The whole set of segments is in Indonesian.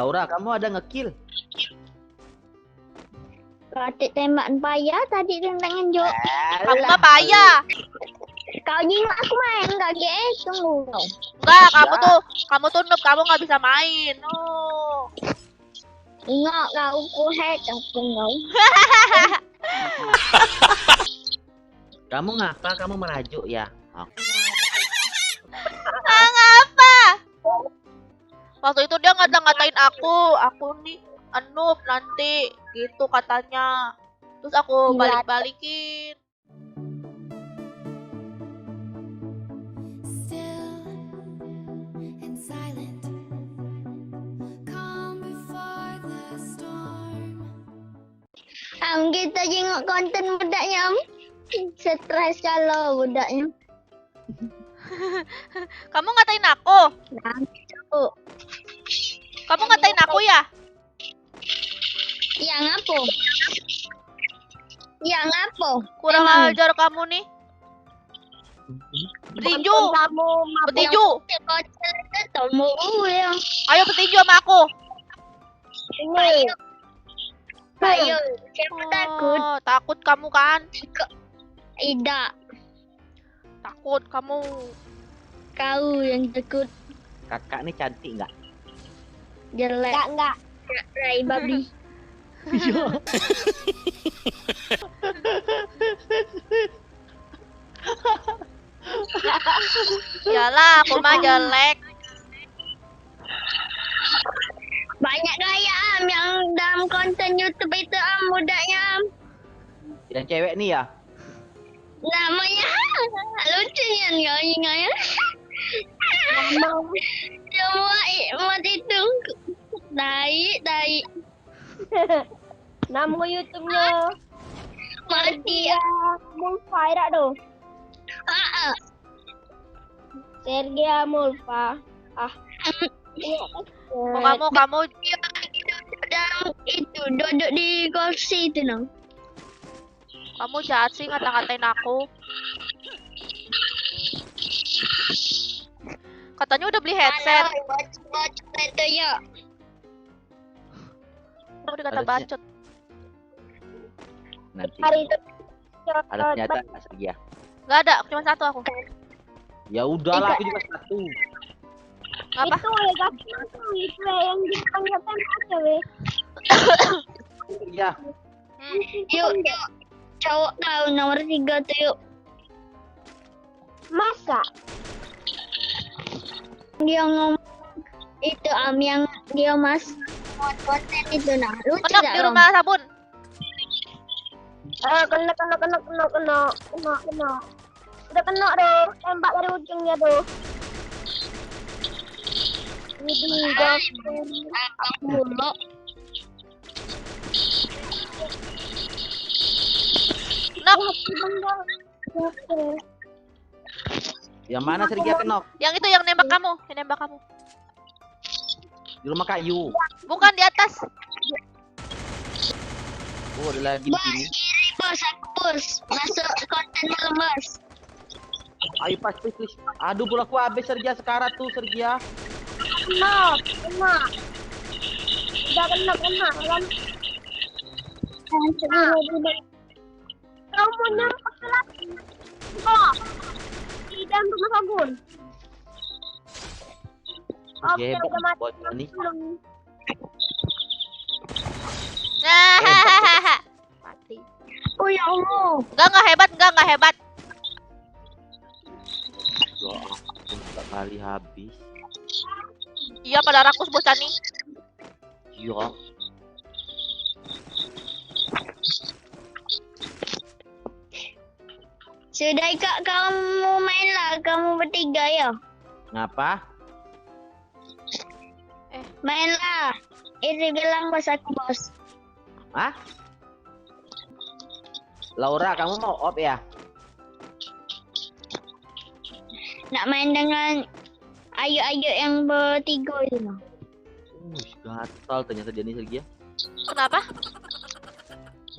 Laura, kamu ada ngekill? Katik tembakan payah tadi dengan Jo. Kamu mah payah. Kau nyingok aku main enggak guys? Tunggu kau. Enggak, kamu tuh noob, kamu nggak bisa main. Oh. Ingok kau ku hack aku kau. Kamu ngapa? Kamu merajuk ya? Ngapa? Waktu itu dia ngata-ngatain aku nih noob nanti gitu katanya. Terus aku balik-balikin. Kita jenguk konten budaknya. Stres kalau budaknya. Kamu ngatain aku? Kamu ngatain aku ya? Yang apa? Yang apa? Kurang ajar kamu nih. Petinju. Petinju. Ayo petinju sama aku. Ayo, siapa takut? Takut kamu kan? Tidak. Takut kamu. Kau yang takut. Kakak nih cantik nggak? Jelek. Enggak. Rai babi. Yalah, aku mah jelek. Banyak gaya yang dalam konten YouTube itu budaknya. Yang cewek nih ya? Namanya lucu ya nggak ingat ya? Semua emot itu tai. Nama YouTube-nya Mati ya. Mulfa tidak tuh. Sergia Mulfa. Kamu Dalam itu duduk di kursi itu nang. kamu jahat sih ngata-ngatain aku. Katanya udah beli headset. Bocor itu ya. Kamu dikata bacot. Nanti Hari itu ada senjata nggak Sergia? Nggak ada, cuma satu aku. Ya udahlah, aku juga satu. Apa? itu oleh kaki itu yang dipanggil tembak cewek. Ya, Yuk. Cowok tahu nomor 3 tuh yuk. Masa? Dia ngomong itu yang dia mas buat konten itu nah lucu Kenok gak di rumah sabun. Kena. Udah kena deh, tembak dari ujungnya tuh. Ini gas mulu. Nok, yang mana Sergia kenok? yang itu yang nembak kamu, Di rumah kayu. Bukan di atas. Oh, ada lagi di sini. Kiri bos, aku bos. Masuk konten malam bos. Ayo pas, please. Aduh, pulaku habis Sergia sekarang tuh Sergia. kena. Udah kena kan? Kamu mau nyampak ke lagi? Kok? Di dalam rumah sabun. Oke, Hebat udah mati. bos ini. Mati. Oh ya Allah. Enggak hebat. Ya ampun, kali habis. Iya pada rakus bocah nih. Ya. Sudah kak kamu mainlah kamu bertiga ya. Ngapa? Mainlah. Ini bilang bos aku bos. Hah? Laura, kamu mau op ya? Nak main dengan ayu-ayu yang bertiga itu loh. Gatal ternyata dia nih Sergia. Kenapa?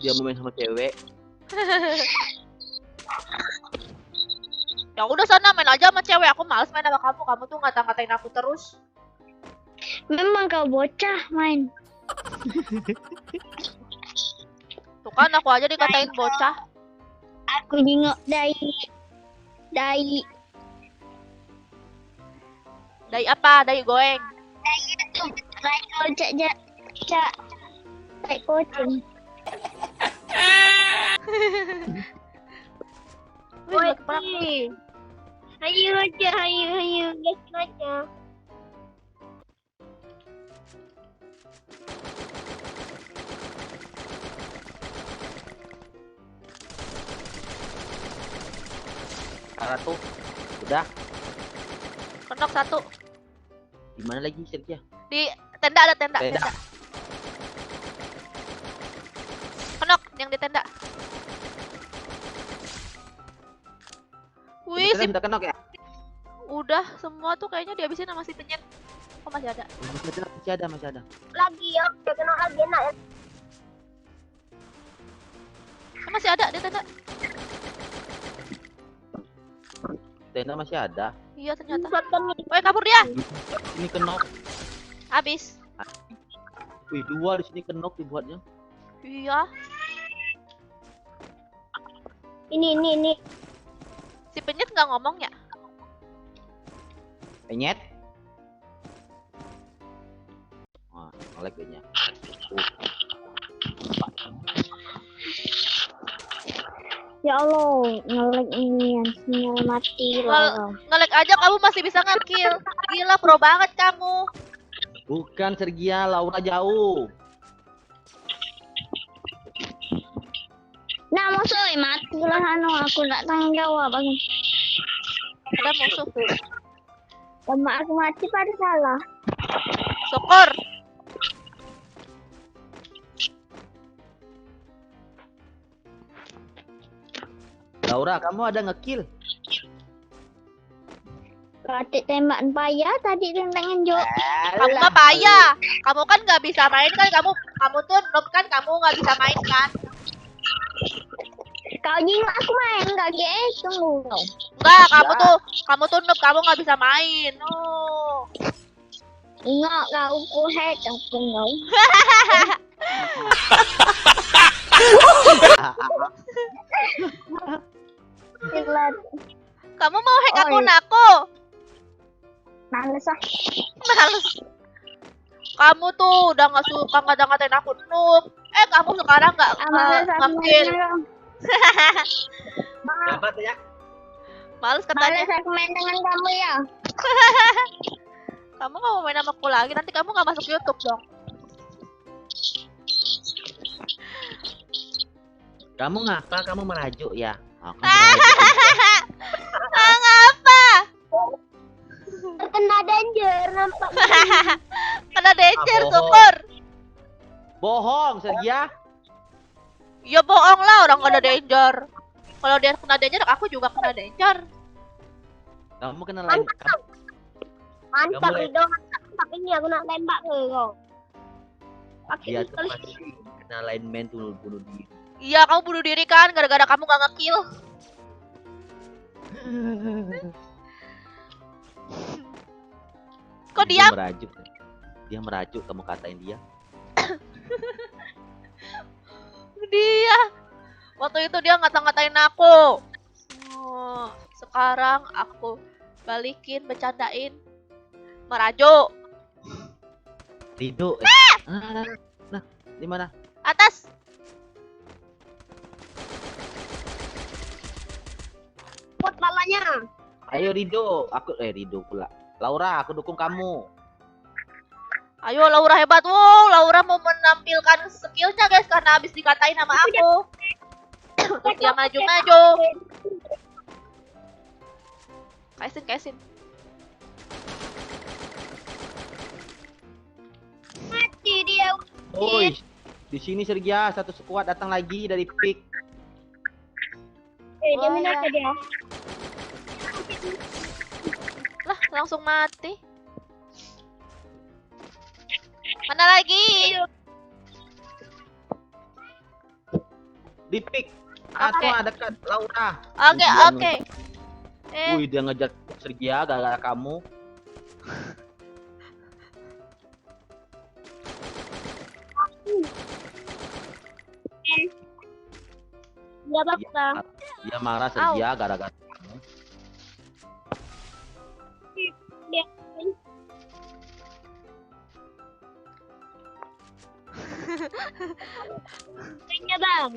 Dia mau main sama cewek. Ya udah sana main aja sama cewek. Aku males main sama kamu. Kamu tuh ngata-ngatain aku terus. Memang kau bocah main. Tuh kan aku aja dikatain bocah. Aku jengok dari Dai apa? Dai goeng. YouTube. Like kau cak like coaching. Wih, lagi perang. Hayu aja, hayu. Guys aja. Karat tuh. Udah. Kenok satu. Di mana lagi Sergia? Di tenda ada tenda. Tenda. Kenok yang di tenda. Wih, Kita udah kenok ya? udah semua tuh kayaknya dihabisin sama si penyet. Oh masih ada. Masih ada. Lagi ya, udah kena lagi enak ya. Masih ada di tenda. Tenda masih ada. Iya ternyata. Shotgun nih. Woi kabur dia. Ini kenok. Habis. Wih, 2 di sini kenok dibuatnya. Iya. Ini. Si penyet nggak ngomong ya? Penyet. Wah, ngelag kayaknya. Ya Allah, ngelag ini yang sinyal mati loh. Nge-lag aja kamu masih bisa nge-kill. Gila pro banget kamu. Bukan Sergia, Laura jauh. Nah musuh mati lah aku nggak tanggung jawab bang. Ada musuh. Sama aku mati pada salah. Syukur. Laura, kamu ada ngekill? Katik tembakan payah tadi dengan Jo. Kamu mah payah. Kamu kan nggak bisa main kan? Kamu tuh noob kan? Kamu nggak bisa main kan? Kau jing aku main nggak guys? Tunggu kau. Enggak, kamu tuh noob, kamu nggak bisa main. Oh. Enggak kau ku hack aku kau. Iklan. Kamu mau hack Oh, akun iya. aku? Males ah. Males. Kamu tuh udah nggak suka ngata-ngatain aku noob. Kamu sekarang nggak Males aku nge-kill. main dengan Dapat ya? Males katanya. Males aku main dengan kamu ya. Kamu nggak mau main sama aku lagi, nanti kamu nggak masuk YouTube dong. Kamu ngapa? Kamu merajuk ya? Aku merajuk. Ngapa? Terkena danger nampak. Kena danger, bohong. syukur. Bohong, Sergia. Ya bohong lah, orang nggak ada danger. Kalau dia kena danger, aku juga kena danger. Kamu kena lain. Mantap Kamu- Rido, mantap ini aku nak tembak ke kau. Pakai Dia tuh pistol. pasti kena lain main tuh bunuh diri. Iya, kamu bunuh diri kan, gara-gara kamu nggak nge-kill. Kok Dia diam? merajuk. Dia merajuk, kamu katain dia. Dia. Waktu itu dia ngata-ngatain aku. Oh, sekarang aku balikin, bercandain. Merajuk. Rido. Nah, di mana? Atas. Pot balanya. Ayo Rido, Rido pula. Laura, aku dukung kamu. Ayo Laura hebat. Wow, Laura mau menampilkan skillnya guys, karena habis dikatain sama aku. Terus dia maju-maju. Kaisin. Mati dia. Oi, di sini Sergia, satu squad datang lagi dari pick. Dia Oh, minat ya. dia. Lah, langsung mati. Mana lagi? Di pick. Oke. Dekat Laura. Oke. Wih, dia ngejar Sergia gara-gara kamu. Dia bakta. Dia marah Sergia gara-gara kamu. Dia Tanya bang.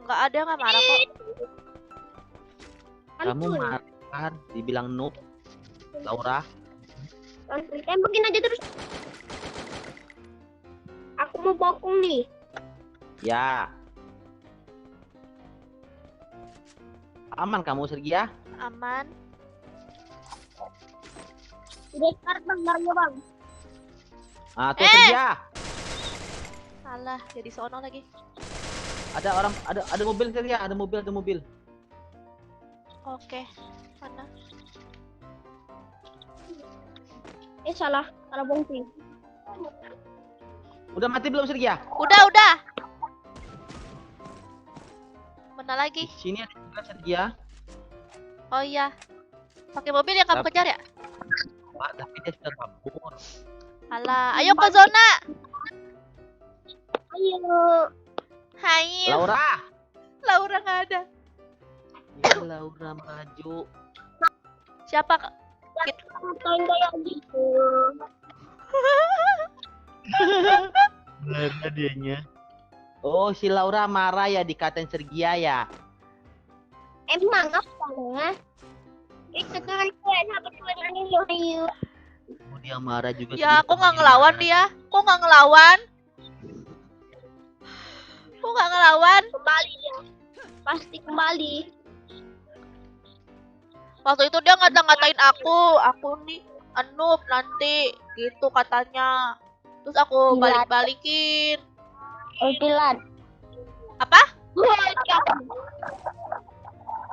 Enggak ada, nggak marah kok. Kamu Ampun. marah kan? Dibilang noob. Laura. Tembakin aja terus. Aku mau bokong nih. Ya. Aman kamu Sergia? Aman. Udah start bang, barangnya bang. Ah, tuh Sergia. Salah, jadi sono lagi. Ada orang, ada mobil Sergia, ada mobil. Oke. Mana? Salah bongsi. Udah mati belum Sergia? Udah. Mana Di lagi? sini ada juga Sergia. Oh iya. Pakai mobil yang kamu kejar ya? Pak, tapi dia sudah kabur. Alah, ayo ke zona. Ayo. Hai. Laura nggak ada. Ya, Laura maju. Siapa? Ngapain kayak gitu? Mana dianya? Oh, si Laura marah ya dikatain Sergia ya. Emang apa ya? Itu kan sahabat ini ayo. Oh, dia marah juga. Ya, Sergia aku nggak temennya ngelawan marah. dia. Kok nggak ngelawan? Kok nggak ngelawan? Kembali dia. Pasti kembali. Waktu itu dia ngata-ngatain aku nih noob nanti gitu katanya. Terus aku Gila. balikin. Ultilat. Apa?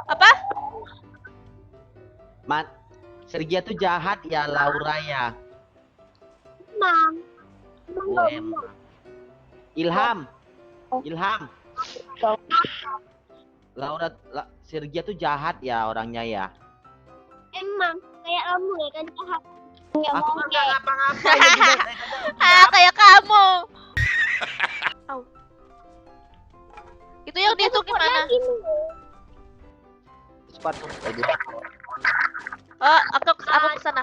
Apa? Sergia tuh jahat ya Laura ya. Emang. Oh, emang. Ilham. Sergia tuh jahat ya orangnya ya. Emang kayak kamu ya kan jahat. Nggak Aku mau nggak ngapa-ngapain. Kayak kamu. Au. Itu yang dihitung gimana? Sepatu. Oh, aku kesana.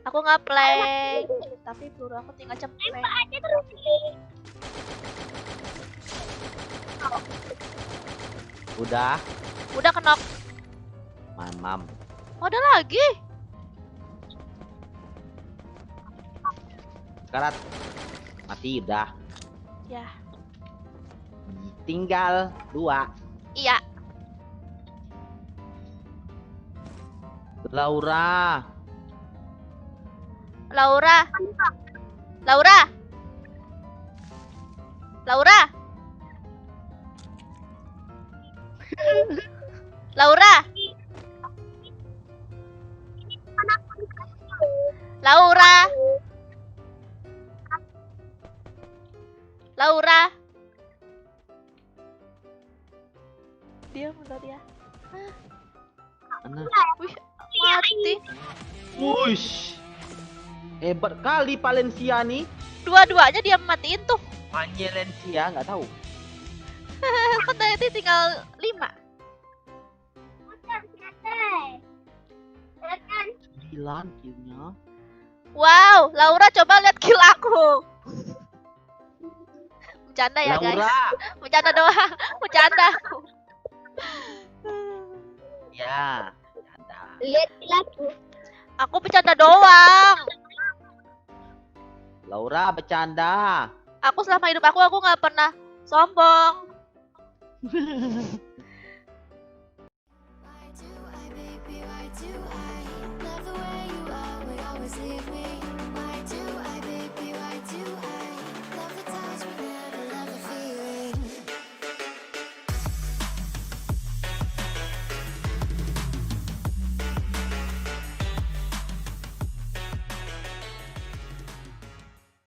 Aku nge-play. Tapi peluru aku tinggal ceplek. aja terus. Udah kenok. Mam. Oh, ada lagi. Karat. Mati udah. Ya. Tinggal 2. Iya. Laura. Laura. Dia udah dia. Mana? Wih, mati. Wush. Hebat kali Valencia nih. Dua-duanya dia matiin tuh. Valencia nggak tahu. Kan tadi tinggal 5. 9 killnya. Wow, Laura coba lihat kill aku. Bercanda ya guys. Laura. Bercanda doang. Bercanda. Ya. Ada. Lihat lagu. Aku bercanda doang. Laura bercanda. Aku selama hidup aku nggak pernah sombong. Why do I, baby, why do I love the way you always leave me?